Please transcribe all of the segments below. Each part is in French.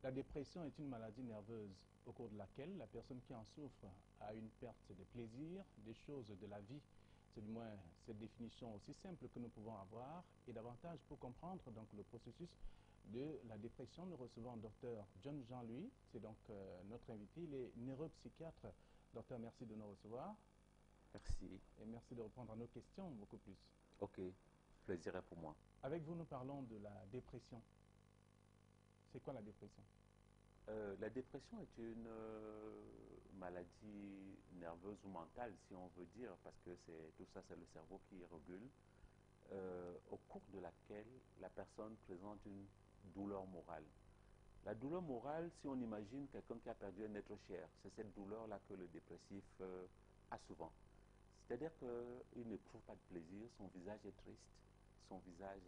La dépression est une maladie nerveuse au cours de laquelle la personne qui en souffre a une perte de plaisir, des choses de la vie. C'est du moins cette définition aussi simple que nous pouvons avoir. Et davantage pour comprendre donc le processus de la dépression, nous recevons Dr John Jean-Louis. C'est donc notre invité. Il est neuropsychiatre. Docteur, merci de nous recevoir. Merci. Et merci de répondre à nos questions beaucoup plus. Ok, plaisir est pour moi. Avec vous, nous parlons de la dépression. C'est quoi la dépression? La dépression est une maladie nerveuse ou mentale, si on veut dire, parce que tout ça, c'est le cerveau qui régule, au cours de laquelle la personne présente une douleur morale. La douleur morale, si on imagine quelqu'un qui a perdu un être cher, c'est cette douleur-là que le dépressif a souvent. C'est-à-dire qu'il n'éprouve pas de plaisir, son visage est triste, son visage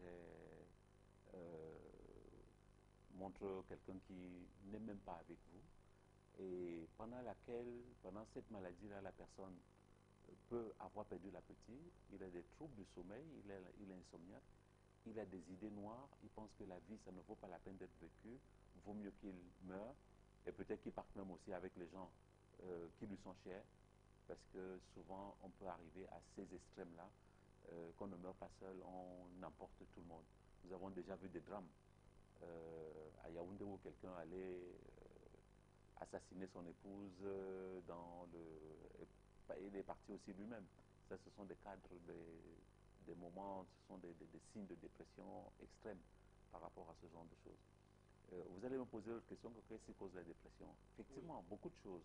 montre quelqu'un qui n'est même pas avec vous, et pendant cette maladie-là, la personne peut avoir perdu l'appétit, il a des troubles du sommeil, il est insomniaque, il a des idées noires, il pense que la vie, ça ne vaut pas la peine d'être vécue, vaut mieux qu'il meure, et peut-être qu'il parte même aussi avec les gens qui lui sont chers, parce que souvent, on peut arriver à ces extrêmes-là, qu'on ne meurt pas seul, on emporte tout le monde. Nous avons déjà vu des drames à Yaoundé où quelqu'un allait assassiner son épouse il est parti aussi lui-même. Ça, ce sont des cadres, des moments, ce sont des signes de dépression extrêmes par rapport à ce genre de choses. Vous allez me poser l'autre question, qu'est-ce qui cause la dépression? Effectivement, beaucoup de choses.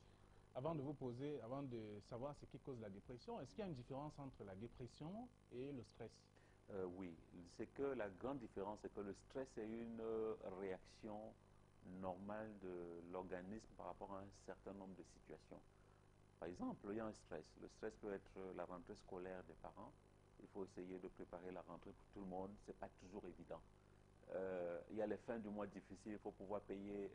Avant de savoir ce qui cause la dépression, est-ce qu'il y a une différence entre la dépression et le stress? Oui, c'est que la grande différence, c'est que le stress est une réaction normale de l'organisme par rapport à un certain nombre de situations. Par exemple, il y a un stress. Le stress peut être la rentrée scolaire des parents. Il faut essayer de préparer la rentrée pour tout le monde. Ce n'est pas toujours évident. Il y a les fins du mois difficiles. Il faut pouvoir payer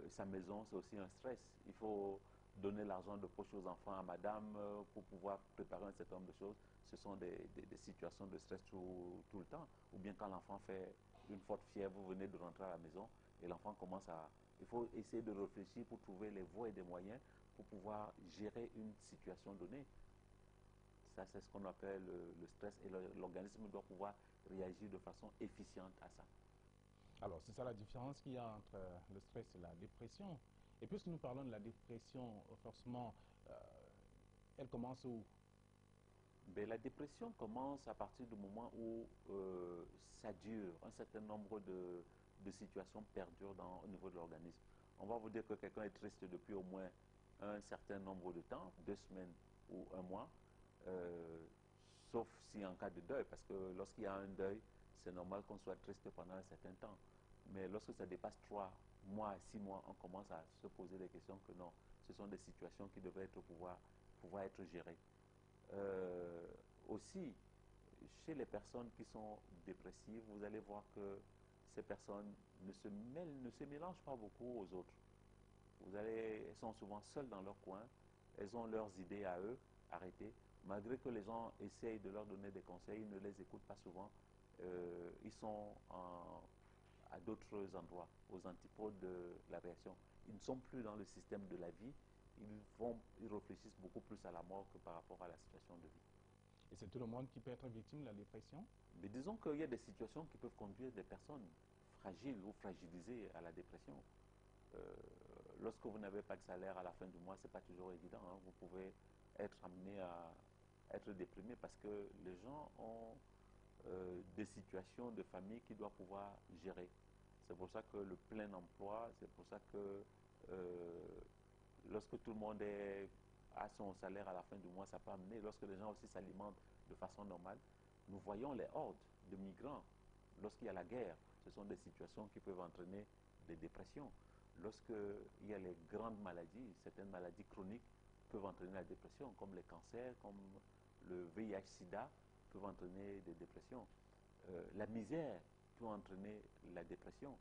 sa maison. C'est aussi un stress. Il faut donner l'argent de poche aux enfants, à madame, pour pouvoir préparer un certain nombre de choses. Ce sont des situations de stress tout le temps. Ou bien quand l'enfant fait une forte fièvre, vous venez de rentrer à la maison et l'enfant commence à... Il faut essayer de réfléchir pour trouver les voies et des moyens pour pouvoir gérer une situation donnée. Ça, c'est ce qu'on appelle le stress et l'organisme doit pouvoir réagir de façon efficiente à ça. Alors, c'est ça la différence qu'il y a entre le stress et la dépression. Et puisque nous parlons de la dépression, forcément, elle commence où? Ben, la dépression commence à partir du moment où ça dure, un certain nombre de situations perdurent au niveau de l'organisme. On va vous dire que quelqu'un est triste depuis au moins un certain nombre de temps, 2 semaines ou un mois, sauf si en cas de deuil, parce que lorsqu'il y a un deuil, c'est normal qu'on soit triste pendant un certain temps. Mais lorsque ça dépasse 3 mois à 6 mois, on commence à se poser des questions que non, ce sont des situations qui devraient pouvoir être gérées. Aussi, chez les personnes qui sont dépressives, vous allez voir que ces personnes ne se mélangent pas beaucoup aux autres. Elles sont souvent seules dans leur coin, elles ont leurs idées à eux, arrêtées. Malgré que les gens essayent de leur donner des conseils, ils ne les écoutent pas souvent. Ils sont à d'autres endroits, aux antipodes de la réaction. Ils ne sont plus dans le système de la vie, ils réfléchissent beaucoup plus à la mort que par rapport à la situation de vie. Et c'est tout le monde qui peut être victime de la dépression? Mais disons qu'il y a des situations qui peuvent conduire des personnes fragiles ou fragilisées à la dépression. Lorsque vous n'avez pas de salaire à la fin du mois, ce n'est pas toujours évident. Hein. Vous pouvez être amené à être déprimé parce que les gens ont des situations de famille qu'ils doivent pouvoir gérer. C'est pour ça que le plein emploi, c'est pour ça que lorsque tout le monde a son salaire à la fin du mois, ça peut amener, lorsque les gens aussi s'alimentent de façon normale, nous voyons les hordes de migrants. Lorsqu'il y a la guerre, ce sont des situations qui peuvent entraîner des dépressions. Lorsqu'il y a les grandes maladies, certaines maladies chroniques peuvent entraîner la dépression, comme les cancers, comme le VIH-Sida, peuvent entraîner des dépressions. La misère peut entraîner la dépression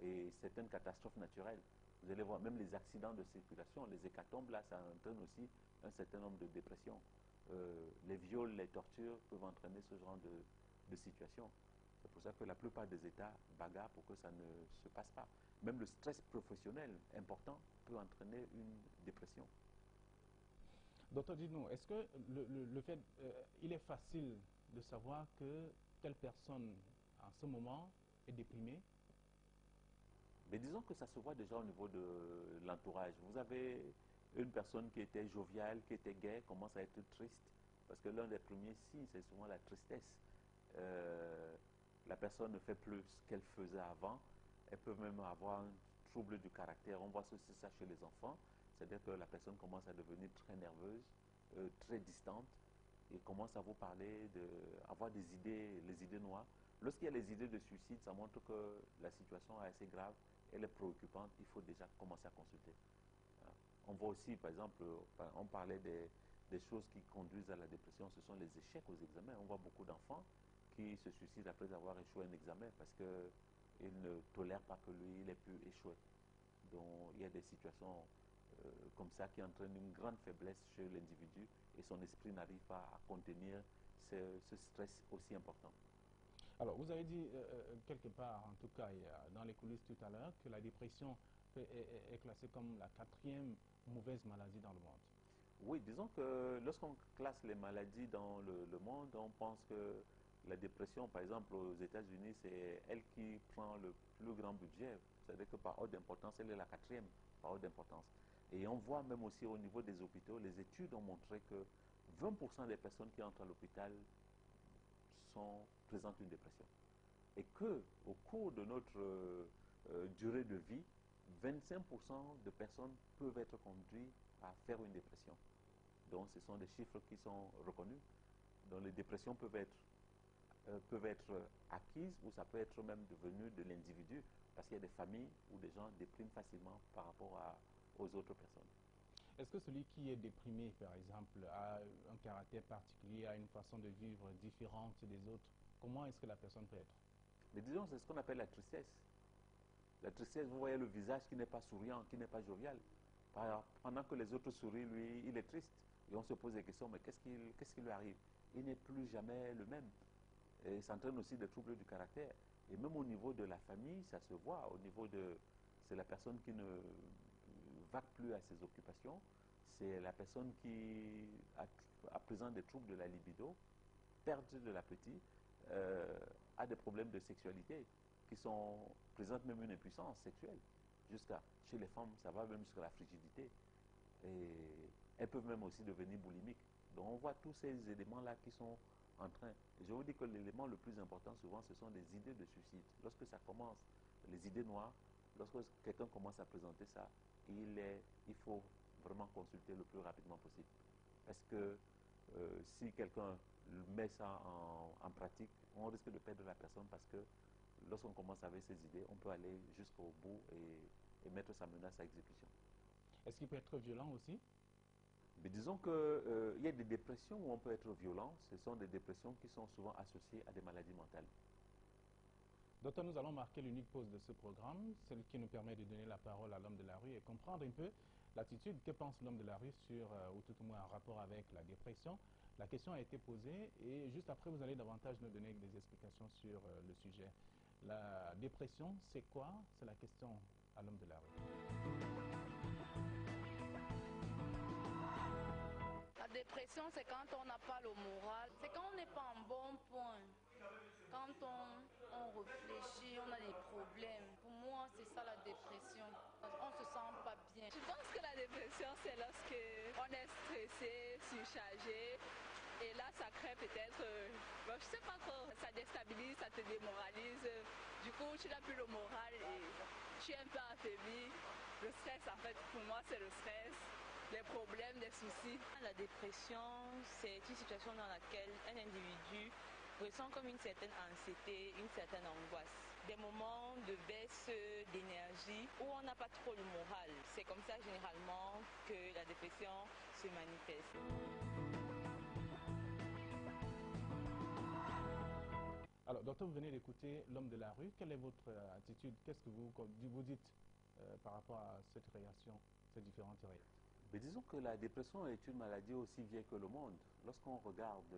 et certaines catastrophes naturelles. Vous allez voir, même les accidents de circulation, les hécatombes, là, ça entraîne aussi un certain nombre de dépressions. Les viols, les tortures peuvent entraîner ce genre de situation. C'est pour ça que la plupart des États bagarrent pour que ça ne se passe pas. Même le stress professionnel important peut entraîner une dépression. Docteur, dites-nous, est-ce que le fait, il est facile de savoir que telle personne, en ce moment, est déprimée? Mais disons que ça se voit déjà au niveau de l'entourage. Vous avez une personne qui était joviale, qui était gaie, commence à être triste. Parce que l'un des premiers signes, c'est souvent la tristesse. Euh, la personne ne fait plus ce qu'elle faisait avant. Elle peut même avoir un trouble du caractère. On voit ceci ça chez les enfants. C'est-à-dire que la personne commence à devenir très nerveuse, très distante, et commence à vous parler, avoir des idées, les idées noires. Lorsqu'il y a les idées de suicide, ça montre que la situation est assez grave, elle est préoccupante, il faut déjà commencer à consulter. On voit aussi, par exemple, on parlait des choses qui conduisent à la dépression, ce sont les échecs aux examens. On voit beaucoup d'enfants qui se suicident après avoir échoué un examen parce qu'ils ne tolèrent pas que lui, il ait pu échouer. Donc, il y a des situations comme ça qui entraînent une grande faiblesse chez l'individu et son esprit n'arrive pas à contenir ce stress aussi important. Alors, vous avez dit quelque part, en tout cas dans les coulisses tout à l'heure, que la dépression est classée comme la 4e mauvaise maladie dans le monde. Oui, disons que lorsqu'on classe les maladies dans le monde, on pense que la dépression, par exemple, aux États-Unis, c'est elle qui prend le plus grand budget. C'est-à-dire que par ordre d'importance, elle est la 4e par ordre d'importance. Et on voit même aussi au niveau des hôpitaux, les études ont montré que 20% des personnes qui entrent à l'hôpital présentent une dépression. Et que au cours de notre durée de vie, 25% de personnes peuvent être conduites à faire une dépression. Donc ce sont des chiffres qui sont reconnus. Donc les dépressions peuvent être acquises ou ça peut être même devenu de l'individu parce qu'il y a des familles où des gens dépriment facilement par rapport aux autres personnes. Est-ce que celui qui est déprimé, par exemple, a un caractère particulier, a une façon de vivre différente des autres? Comment est-ce que la personne peut être? Mais disons, c'est ce qu'on appelle la tristesse. La tristesse, vous voyez le visage qui n'est pas souriant, qui n'est pas jovial. Pendant que les autres sourient, lui, il est triste. Et on se pose des questions, mais qu'est-ce qui lui arrive? Il n'est plus jamais le même. Et ça entraîne aussi des troubles du caractère. Et même au niveau de la famille, ça se voit. Au niveau de... C'est la personne qui ne va plus à ses occupations. C'est la personne qui a présent des troubles de la libido, perte de l'appétit, a des problèmes de sexualité qui présentent même une impuissance sexuelle. Chez les femmes, ça va même jusqu'à la frigidité. Et elles peuvent même aussi devenir boulimiques. Donc on voit tous ces éléments-là qui sont en train. Je vous dis que l'élément le plus important souvent, ce sont les idées de suicide. Lorsque ça commence, les idées noires, lorsque quelqu'un commence à présenter ça, il faut vraiment consulter le plus rapidement possible. Parce que si quelqu'un met ça en pratique, on risque de perdre la personne parce que lorsqu'on commence avec ces idées, on peut aller jusqu'au bout et mettre sa menace à exécution. Est-ce qu'il peut être violent aussi? Mais disons qu'il y a des dépressions où on peut être violent. Ce sont des dépressions qui sont souvent associées à des maladies mentales. Docteur, nous allons marquer l'unique pause de ce programme, celle qui nous permet de donner la parole à l'homme de la rue et comprendre un peu l'attitude que pense l'homme de la rue sur, ou tout au moins en rapport avec la dépression. La question a été posée et juste après, vous allez davantage nous donner des explications sur le sujet. La dépression, c'est quoi? C'est la question à l'homme de la rue. La dépression, c'est quand on n'a pas le moral, c'est quand on n'est pas en bon point. Quand on réfléchit, on a des problèmes. Pour moi, c'est ça la dépression. On ne se sent pas bien. Je pense que la dépression, c'est lorsque on est stressé, surchargé. Et là, ça crée peut-être, je ne sais pas quoi, ça déstabilise, ça te démoralise. Du coup, tu n'as plus le moral et tu es un peu affaibli. Le stress, en fait, pour moi, c'est le stress. Des problèmes, des soucis. La dépression, c'est une situation dans laquelle un individu ressent comme une certaine anxiété, une certaine angoisse. Des moments de baisse d'énergie où on n'a pas trop le moral. C'est comme ça généralement que la dépression se manifeste. Alors, docteur, vous venez d'écouter l'homme de la rue. Quelle est votre attitude? Qu'est-ce que vous dites par rapport à cette réaction, ces différentes réactions? Mais disons que la dépression est une maladie aussi vieille que le monde. Lorsqu'on regarde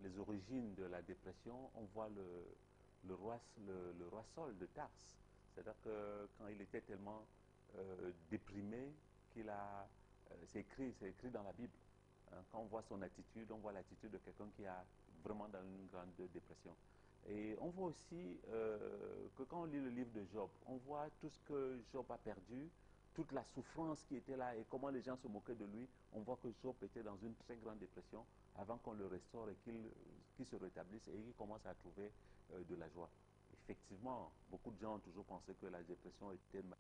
les origines de la dépression, on voit le roi Saul de Tarse. C'est-à-dire que quand il était tellement déprimé qu'il a... c'est écrit dans la Bible. Hein. Quand on voit son attitude, on voit l'attitude de quelqu'un qui a vraiment dans une grande dépression. Et on voit aussi que quand on lit le livre de Job, on voit tout ce que Job a perdu, toute la souffrance qui était là et comment les gens se moquaient de lui. On voit que Job était dans une très grande dépression avant qu'on le restaure et qu'il se rétablisse et qu'il commence à trouver de la joie. Effectivement, beaucoup de gens ont toujours pensé que la dépression était une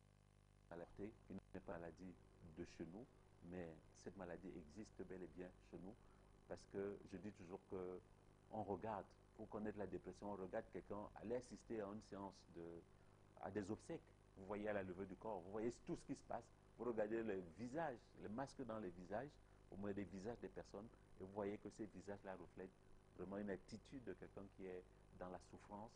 maladie, une maladie de chez nous, mais cette maladie existe bel et bien chez nous parce que je dis toujours qu'on regarde, pour connaître la dépression, on regarde quelqu'un aller assister à une séance à des obsèques. Vous voyez à la levée du corps, vous voyez tout ce qui se passe, vous regardez les visages, les masques dans les visages, au moins des visages des personnes, et vous voyez que ces visages-là reflètent vraiment une attitude de quelqu'un qui est dans la souffrance,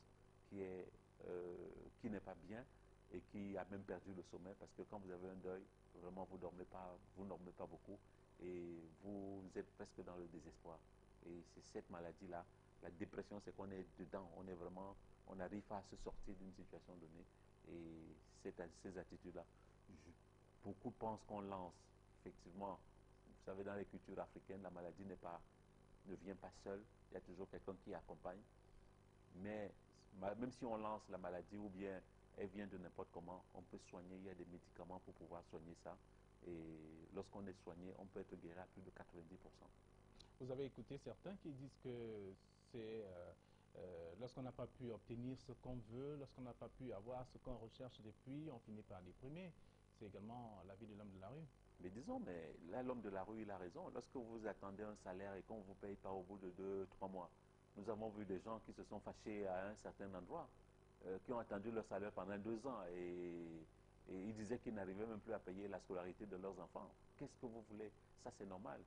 qui n'est pas bien et qui a même perdu le sommeil parce que quand vous avez un deuil, vraiment vous ne dormez pas beaucoup et vous êtes presque dans le désespoir. Et c'est cette maladie-là, la dépression, c'est qu'on est dedans, on arrive à se sortir d'une situation donnée et ces attitudes-là, beaucoup pensent qu'on lance. Effectivement, vous savez, dans les cultures africaines, la maladie ne vient pas seule, il y a toujours quelqu'un qui accompagne. Mais même si on lance la maladie ou bien elle vient de n'importe comment, on peut soigner, il y a des médicaments pour pouvoir soigner ça. Et lorsqu'on est soigné, on peut être guéri à plus de 90%. Vous avez écouté certains qui disent que c'est lorsqu'on n'a pas pu obtenir ce qu'on veut, lorsqu'on n'a pas pu avoir ce qu'on recherche depuis, on finit par déprimer. C'est également la vie de l'homme de la rue. Mais disons, mais là, l'homme de la rue, il a raison. Lorsque vous attendez un salaire et qu'on ne vous paye pas au bout de 2-3 mois, nous avons vu des gens qui se sont fâchés à un certain endroit, qui ont attendu leur salaire pendant 2 ans et ils disaient qu'ils n'arrivaient même plus à payer la scolarité de leurs enfants. Qu'est-ce que vous voulez? Ça, c'est normal.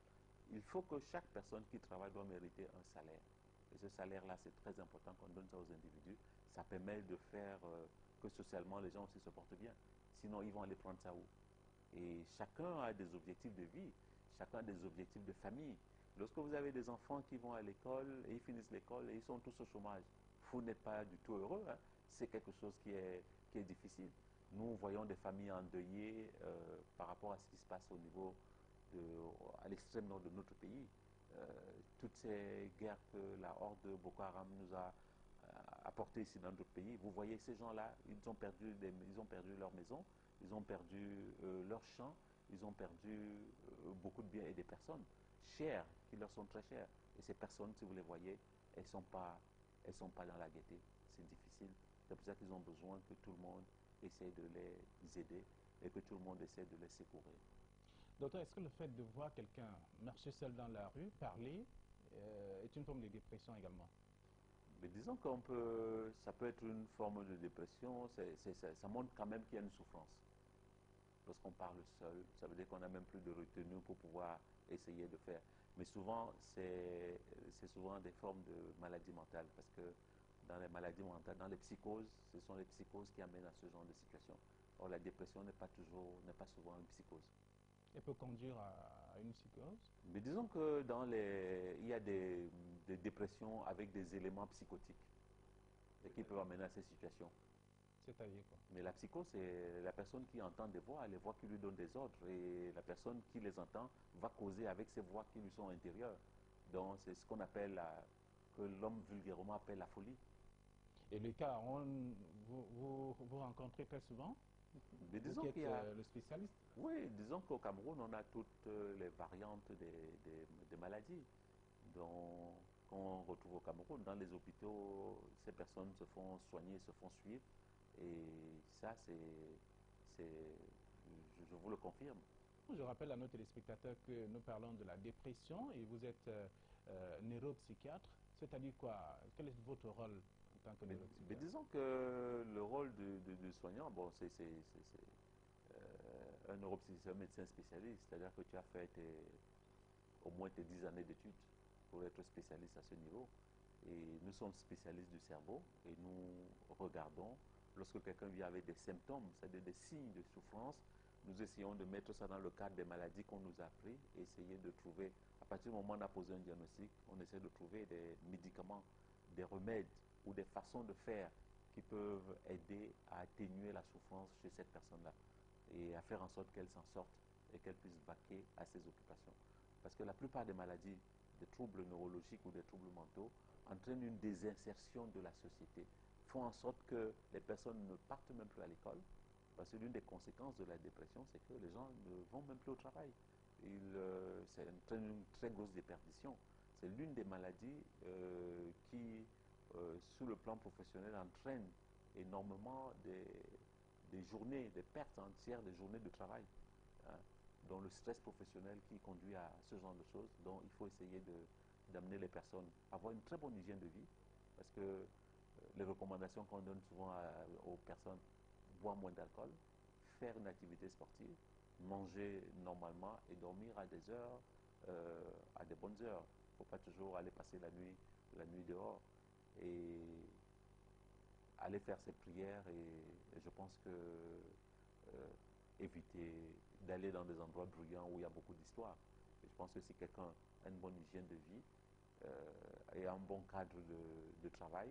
Il faut que chaque personne qui travaille doit mériter un salaire. Et ce salaire-là, c'est très important qu'on donne ça aux individus. Ça permet de faire que socialement, les gens aussi se portent bien. Sinon, ils vont aller prendre ça où? Et chacun a des objectifs de vie, chacun a des objectifs de famille. Lorsque vous avez des enfants qui vont à l'école et ils finissent l'école et ils sont tous au chômage, vous n'êtes pas du tout heureux. Hein. C'est quelque chose qui est difficile. Nous voyons des familles endeuillées par rapport à ce qui se passe au niveau à l'extrême nord de notre pays. Toutes ces guerres que la horde de Boko Haram nous a apportées ici dans notre pays, vous voyez ces gens-là, ils ont perdu leur maison, ils ont perdu leurs champs, ils ont perdu beaucoup de biens et des personnes chères, qui leur sont très chères. Et ces personnes, si vous les voyez, elles ne sont pas dans la gaieté. C'est difficile. C'est pour ça qu'ils ont besoin que tout le monde essaie de les aider et que tout le monde essaie de les secourir. Docteur, est-ce que le fait de voir quelqu'un marcher seul dans la rue, parler, est une forme de dépression également? Mais disons ça peut être une forme de dépression, ça montre quand même qu'il y a une souffrance. Lorsqu'on parle seul, ça veut dire qu'on n'a même plus de retenue pour pouvoir essayer de faire. Mais souvent, c'est souvent des formes de maladies mentales, parce que dans les maladies mentales, dans les psychoses, ce sont les psychoses qui amènent à ce genre de situation. Or, la dépression n'est pas souvent une psychose. Elle peut conduire à une psychose? Mais disons que il y a des dépressions avec des éléments psychotiques et qui peuvent amener à ces situations. C'est-à-dire quoi? Mais la psychose, c'est la personne qui entend des voix, les voix qui lui donnent des ordres, et la personne qui les entend va causer avec ces voix qui lui sont intérieures. Donc c'est ce qu'on appelle, que l'homme vulgairement appelle la folie. Et les cas, vous rencontrez très souvent? Mais disons vous qui qu'il y êtes a... le spécialiste? Oui, disons qu'au Cameroun, on a toutes les variantes des maladies qu'on retrouve au Cameroun. Dans les hôpitaux, ces personnes se font soigner, se font suivre. Et ça, je vous le confirme. Je rappelle à nos téléspectateurs que nous parlons de la dépression et vous êtes neuropsychiatre. C'est-à-dire quoi? Quel est votre rôle en tant que neuropsychiatre? Mais disons que le rôle du soignant, bon, c'est un neuropsychiatre, un médecin spécialiste. C'est-à-dire que tu as fait au moins tes 10 années d'études pour être spécialiste à ce niveau. Et nous sommes spécialistes du cerveau et nous regardons, lorsque quelqu'un vient avec des symptômes, c'est-à-dire des signes de souffrance, nous essayons de mettre ça dans le cadre des maladies qu'on nous a appris et essayer de trouver À partir du moment où on a posé un diagnostic, on essaie de trouver des médicaments, des remèdes ou des façons de faire qui peuvent aider à atténuer la souffrance chez cette personne-là et à faire en sorte qu'elle s'en sorte et qu'elle puisse vaquer à ses occupations. Parce que la plupart des maladies, des troubles neurologiques ou des troubles mentaux entraînent une désinsertion de la société, font en sorte que les personnes ne partent même plus à l'école. Parce que l'une des conséquences de la dépression, c'est que les gens ne vont même plus au travail. Ça entraîne une très grosse déperdition. C'est l'une des maladies qui, sur le plan professionnel, entraîne énormément des journées, des pertes entières des journées de travail, hein, dont le stress professionnel qui conduit à ce genre de choses. Donc il faut essayer d'amener les personnes à avoir une très bonne hygiène de vie, parce que les recommandations qu'on donne souvent aux personnes: boire moins d'alcool, faire une activité sportive, manger normalement et dormir à des heures, à des bonnes heures. Il ne faut pas toujours aller passer la nuit dehors. Et aller faire ses prières, et je pense que éviter d'aller dans des endroits bruyants où il y a beaucoup d'histoires. Et je pense que si quelqu'un a une bonne hygiène de vie et un bon cadre de travail,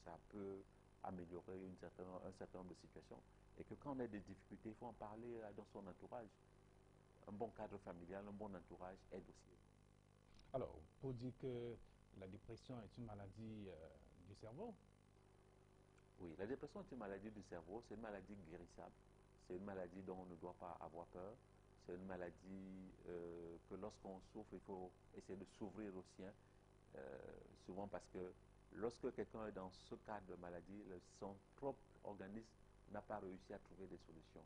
ça peut améliorer un certain nombre de situations. Et que quand on a des difficultés, il faut en parler dans son entourage. Un bon cadre familial, un bon entourage aide aussi. Alors, pour dire que la dépression est une maladie du cerveau? Oui, la dépression est une maladie du cerveau, c'est une maladie guérissable. C'est une maladie dont on ne doit pas avoir peur. C'est une maladie que lorsqu'on souffre, il faut essayer de s'ouvrir au sien. Souvent parce que lorsque quelqu'un est dans ce cadre de maladie, son propre organisme n'a pas réussi à trouver des solutions.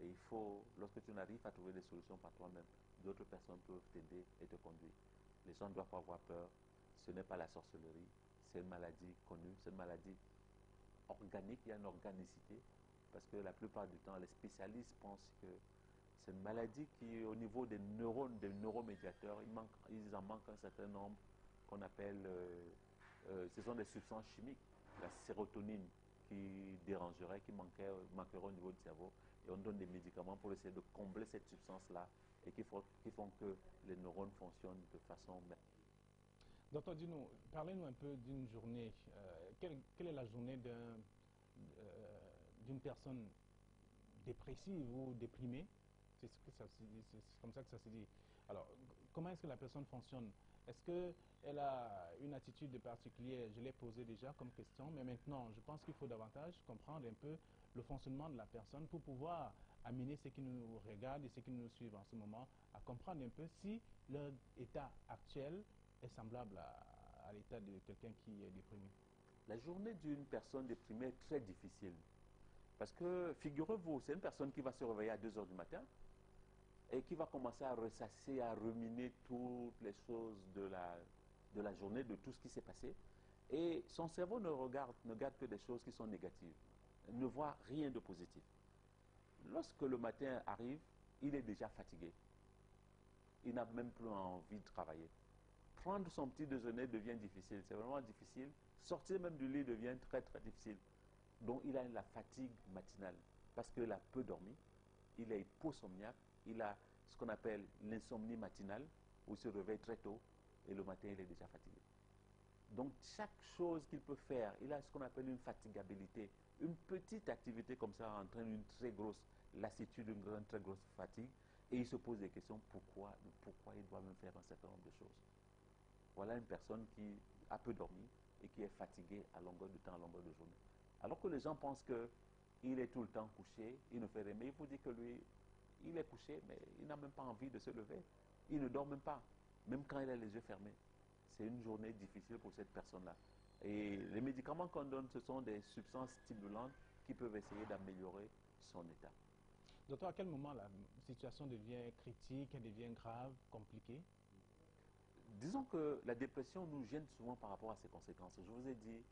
Et il faut, lorsque tu n'arrives pas à trouver des solutions par toi-même, d'autres personnes peuvent t'aider et te conduire. Les gens ne doivent pas avoir peur. Ce n'est pas la sorcellerie. C'est une maladie connue. C'est une maladie organique. Il y a une organicité. Parce que la plupart du temps, les spécialistes pensent que c'est une maladie qui, au niveau des neurones, des neuromédiateurs, ils en manquent un certain nombre qu'on appelle, ce sont des substances chimiques, la sérotonine qui dérangerait, qui manquerait au niveau du cerveau. Et on donne des médicaments pour essayer de combler cette substance-là et qui font que les neurones fonctionnent de façon merveilleuse. Docteur, parlez-nous un peu d'une journée. Quelle est la journée d'une personne dépressive ou déprimée? C'est comme ça que ça se dit. Alors, comment est-ce que la personne fonctionne? Est-ce qu'elle a une attitude particulière? Je l'ai posé déjà comme question, mais maintenant, je pense qu'il faut davantage comprendre un peu le fonctionnement de la personne pour pouvoir amener ceux qui nous regardent et ceux qui nous suivent en ce moment à comprendre un peu si leur état actuel est semblable à l'état de quelqu'un qui est déprimé. La journée d'une personne déprimée est très difficile. Parce que, figurez-vous, c'est une personne qui va se réveiller à 2 heures du matin et qui va commencer à ressasser, à ruminer toutes les choses de la journée, de tout ce qui s'est passé. Et son cerveau ne garde que des choses qui sont négatives. Il ne voit rien de positif. Lorsque le matin arrive, il est déjà fatigué. Il n'a même plus envie de travailler. Prendre son petit déjeuner devient difficile. C'est vraiment difficile. Sortir même du lit devient très, très difficile. Donc, il a la fatigue matinale parce qu'il a peu dormi. Il est hyposomniaque. Il a ce qu'on appelle l'insomnie matinale où il se réveille très tôt et le matin, il est déjà fatigué. Donc, chaque chose qu'il peut faire, il a ce qu'on appelle une fatigabilité. Une petite activité comme ça entraîne une très grosse lassitude, une très grosse fatigue. Et il se pose des questions, pourquoi il doit même faire un certain nombre de choses. Voilà une personne qui a peu dormi et qui est fatiguée à longueur de temps, à longueur de journée. Alors que les gens pensent qu'il est tout le temps couché, il ne fait rien. Mais il faut dire que lui, il est couché, mais il n'a même pas envie de se lever. Il ne dort même pas, même quand il a les yeux fermés. C'est une journée difficile pour cette personne-là. Et les médicaments qu'on donne, ce sont des substances stimulantes qui peuvent essayer d'améliorer son état. Docteur, à quel moment la situation devient critique, elle devient grave, compliquée? Disons que la dépression nous gêne souvent par rapport à ses conséquences. Je vous ai dit,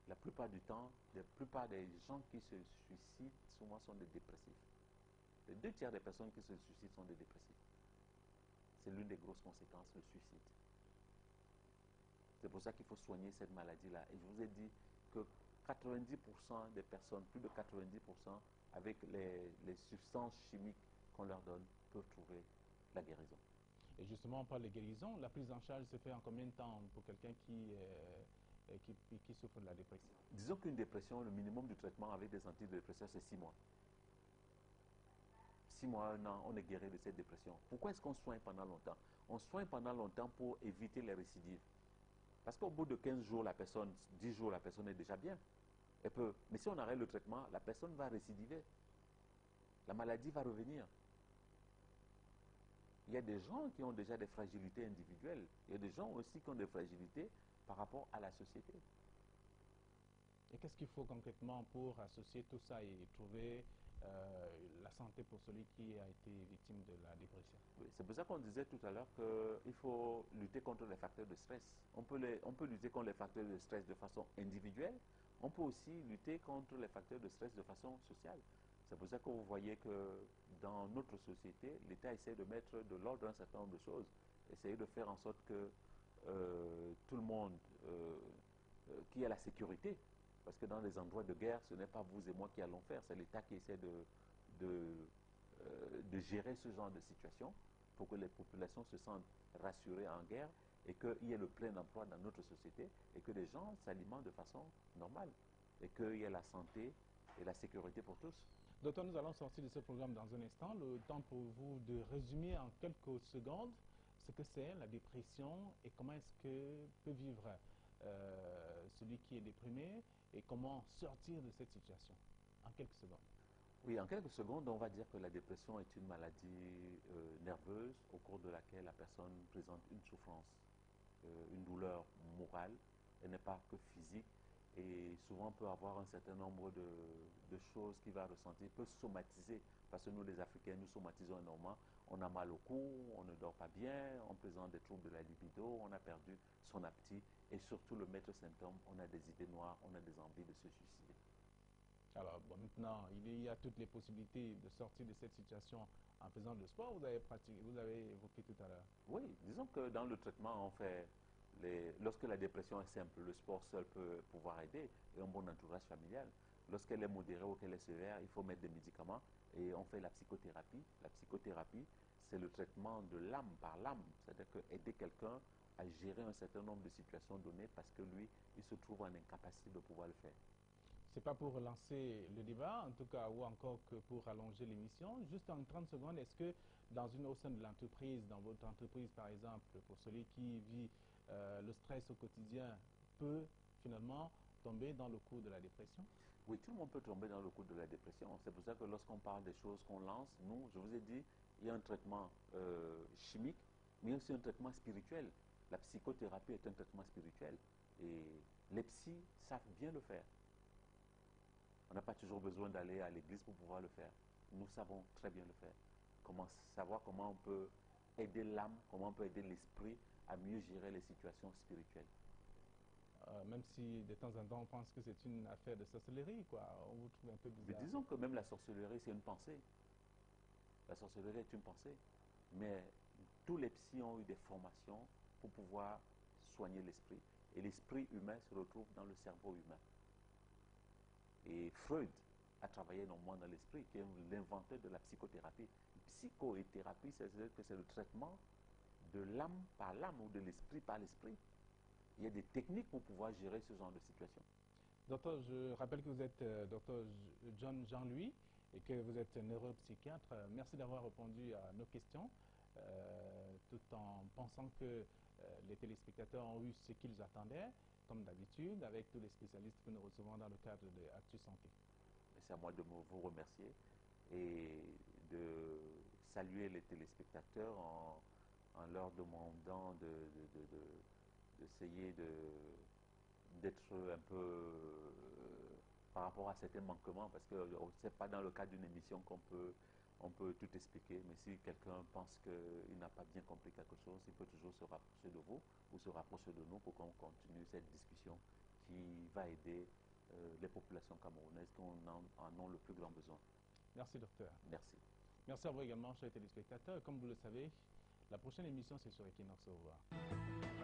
la plupart du temps, la plupart des gens qui se suicident souvent sont des dépressifs. Les 2 tiers des personnes qui se suicident sont des dépressifs. C'est l'une des grosses conséquences, le suicide. C'est pour ça qu'il faut soigner cette maladie-là. Et je vous ai dit que 90% des personnes, plus de 90%, avec les substances chimiques qu'on leur donne, peuvent trouver la guérison. Et justement, on parle de guérison. La prise en charge se fait en combien de temps pour quelqu'un qui souffre de la dépression? Disons qu'une dépression, le minimum du traitement avec des antidépresseurs, c'est 6 mois. 6 mois, 1 an, on est guéri de cette dépression. Pourquoi est-ce qu'on soigne pendant longtemps? On soigne pendant longtemps pour éviter les récidives. Parce qu'au bout de 15 jours, 10 jours, la personne est déjà bien. Mais si on arrête le traitement, la personne va récidiver. La maladie va revenir. Il y a des gens qui ont déjà des fragilités individuelles. Il y a des gens aussi qui ont des fragilités par rapport à la société. Et qu'est-ce qu'il faut concrètement pour associer tout ça et trouver la santé pour celui qui a été victime de la dépression? Oui, c'est pour ça qu'on disait tout à l'heure qu'il faut lutter contre les facteurs de stress. On peut lutter contre les facteurs de stress de façon individuelle. On peut aussi lutter contre les facteurs de stress de façon sociale. C'est pour ça que vous voyez que dans notre société, l'État essaie de mettre de l'ordre dans un certain nombre de choses. Essayer de faire en sorte que tout le monde, qu'il y ait la sécurité. Parce que dans les endroits de guerre, ce n'est pas vous et moi qui allons faire, c'est l'État qui essaie de gérer ce genre de situation pour que les populations se sentent rassurées en guerre et qu'il y ait le plein emploi dans notre société et que les gens s'alimentent de façon normale et qu'il y ait la santé et la sécurité pour tous. Docteur, nous allons sortir de ce programme dans un instant. Le temps pour vous de résumer en quelques secondes ce que c'est la dépression et comment est-ce que peut vivre celui qui est déprimé et comment sortir de cette situation. En quelques secondes. Oui, en quelques secondes, on va dire que la dépression est une maladie nerveuse au cours de laquelle la personne présente une souffrance, une douleur morale. Elle n'est pas que physique et souvent peut avoir un certain nombre de choses qu'il va ressentir, peut somatiser, parce que nous les Africains, nous somatisons énormément. On a mal au cou, on ne dort pas bien, on présente des troubles de la libido, on a perdu son appétit et surtout le maître symptôme, on a des idées noires, on a des envies de se suicider. Alors, bon, maintenant, il y a toutes les possibilités de sortir de cette situation en faisant du sport. Vous avez évoqué tout à l'heure. Oui, disons que dans le traitement, lorsque la dépression est simple, le sport seul peut pouvoir aider et un bon entourage familial. Lorsqu'elle est modérée ou qu'elle est sévère, il faut mettre des médicaments et on fait la psychothérapie. La psychothérapie, c'est le traitement de l'âme par l'âme, c'est-à-dire que aider quelqu'un à gérer un certain nombre de situations données parce que lui, il se trouve en incapacité de pouvoir le faire. Ce n'est pas pour relancer le débat, en tout cas, ou encore que pour allonger l'émission. Juste en 30 secondes, est-ce que au sein de l'entreprise, dans votre entreprise par exemple, pour celui qui vit le stress au quotidien, peut finalement tomber dans le coup de la dépression? Oui, tout le monde peut tomber dans le coup de la dépression. C'est pour ça que lorsqu'on parle des choses qu'on lance, nous, je vous ai dit, il y a un traitement chimique, mais aussi un traitement spirituel. La psychothérapie est un traitement spirituel. Et les psys savent bien le faire. On n'a pas toujours besoin d'aller à l'église pour pouvoir le faire. Nous savons très bien le faire. Savoir comment on peut aider l'âme, comment on peut aider l'esprit à mieux gérer les situations spirituelles. Même si de temps en temps on pense que c'est une affaire de sorcellerie, quoi. On vous trouve un peu bizarre. Mais disons que même la sorcellerie, c'est une pensée. La sorcellerie est une pensée. Mais tous les psys ont eu des formations pour pouvoir soigner l'esprit. Et l'esprit humain se retrouve dans le cerveau humain. Et Freud a travaillé énormément dans l'esprit, qui est l'inventeur de la psychothérapie. Psychothérapie, c'est-à-dire que c'est le traitement de l'âme par l'âme ou de l'esprit par l'esprit. Il y a des techniques pour pouvoir gérer ce genre de situation. Docteur, je rappelle que vous êtes docteur John Jean-Louis et que vous êtes neuropsychiatre. Merci d'avoir répondu à nos questions, tout en pensant que les téléspectateurs ont eu ce qu'ils attendaient, comme d'habitude, avec tous les spécialistes que nous recevons dans le cadre de Actu Santé. C'est à moi de vous remercier et de saluer les téléspectateurs en leur demandant d'essayer d'être un peu par rapport à certains manquements, parce que ce n'est pas dans le cadre d'une émission qu'on peut tout expliquer, mais si quelqu'un pense qu'il n'a pas bien compris quelque chose, il peut toujours se rapprocher de vous ou se rapprocher de nous pour qu'on continue cette discussion qui va aider les populations camerounaises qui en ont le plus grand besoin. Merci, docteur. Merci. Merci à vous également, chers téléspectateurs. Comme vous le savez, la prochaine émission, c'est sur Equinox. Au revoir.